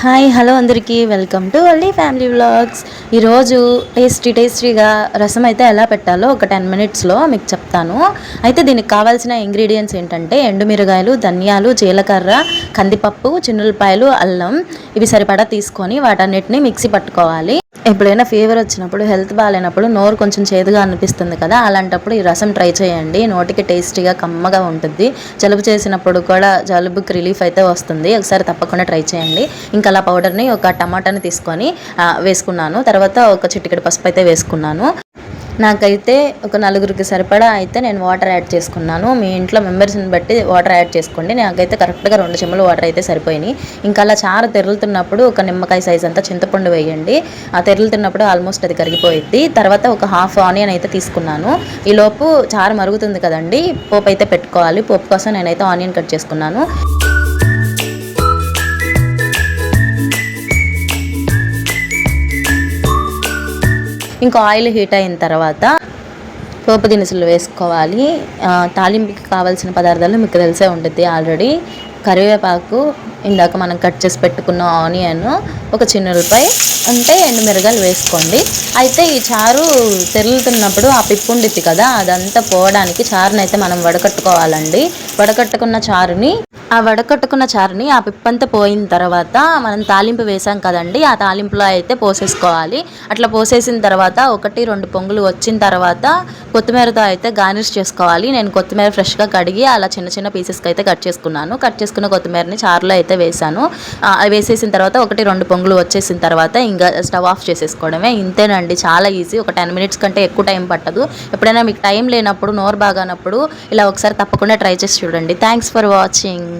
Hi hello అందరికీ welcome to Valli family vlogs. ఈరోజు టేస్టీగా రసం అయితే ఎలా పెట్టాలో ఒక 10 మినిట్స్లో మీకు చెప్తాను. అయితే దీనికి కావాల్సిన ఇంగ్రీడియంట్స్ ఏంటంటే ఎండుమిరగాయలు, ధనియాలు, జీలకర్ర, కందిపప్పు, చిన్నులపాయలు, అల్లం ఇవి సరిపడా తీసుకొని వాటన్నిటిని మిక్సీ పట్టుకోవాలి. ఎప్పుడైనా ఫీవర్ వచ్చినప్పుడు, హెల్త్ బాగాలేనప్పుడు నోరు కొంచెం చేదుగా అనిపిస్తుంది కదా, అలాంటప్పుడు ఈ రసం ట్రై చేయండి. నోటికి టేస్టీగా కమ్మగా ఉంటుంది. జలుబు చేసినప్పుడు కూడా జలుబుకి రిలీఫ్ అయితే వస్తుంది. ఒకసారి తప్పకుండా ట్రై చేయండి. ఇంకా అలా పౌడర్ని ఒక టమాటాని తీసుకొని వేసుకున్నాను. తర్వాత ఒక చిటికెడు పసుపు అయితే వేసుకున్నాను. నాకైతే ఒక నలుగురికి సరిపడా అయితే నేను వాటర్ యాడ్ చేసుకున్నాను. మీ ఇంట్లో మెంబర్స్ని బట్టి వాటర్ యాడ్ చేసుకోండి. నాకైతే కరెక్ట్గా 2 చెంబులు వాటర్ అయితే సరిపోయినాయి. ఇంకా అలా చారు తెరులుతున్నప్పుడు ఒక నిమ్మకాయ సైజ్ అంతా చింతపండు వేయండి. ఆ తెరులుతున్నప్పుడు ఆల్మోస్ట్ అది కరిగిపోయింది. తర్వాత ఒక హాఫ్ ఆనియన్ అయితే తీసుకున్నాను. ఈలోపు చారు మరుగుతుంది కదండి, పోపు అయితే పెట్టుకోవాలి. పోపు కోసం నేనైతే ఆనియన్ కట్ చేసుకున్నాను. ఇంకా ఆయిల్ హీట్ అయిన తర్వాత పోపు దినుసులు వేసుకోవాలి. తాలింపుకి కావాల్సిన పదార్థాలు మీకు తెలిసే ఉంటుంది ఆల్రెడీ. కరివేపాకు, ఇందాక మనం కట్ చేసి పెట్టుకున్న ఆనియన్, ఒక చిన్నులపై ఉంటే ఎండుమిరగాయలు వేసుకోండి. అయితే ఈ చారు తెరులుతున్నప్పుడు ఆ పిప్పు ఉండిద్ది కదా, అదంతా పోవడానికి చారుని అయితే మనం వడకట్టుకోవాలండి. వడకట్టుకున్న చారుని ఆ పిప్పంతా పోయిన తర్వాత మనం తాలింపు వేసాం కదండి, ఆ తాలింపులో అయితే పోసేసుకోవాలి. అట్లా పోసేసిన తర్వాత 1-2 పొంగులు వచ్చిన తర్వాత కొత్తిమీరతో అయితే గార్నిష్ చేసుకోవాలి. నేను కొత్తిమీర ఫ్రెష్గా కడిగి అలా చిన్న చిన్న పీసెస్కి అయితే కట్ చేసుకున్నాను. కట్ చేసుకున్న కొత్తిమీరని చారులో అయితే వేసాను. వేసేసిన తర్వాత 1-2 పొంగులు వచ్చేసిన తర్వాత ఇంకా స్టవ్ ఆఫ్ చేసేసుకోవడమే. ఇంతేనండి, చాలా ఈజీ. ఒక 10 మినిట్స్ కంటే ఎక్కువ టైం పట్టదు. ఎప్పుడైనా మీకు టైం లేనప్పుడు, నోరు బాగానప్పుడు ఇలా ఒకసారి తప్పకుండా ట్రై చేసి చూడండి. Thanks for watching.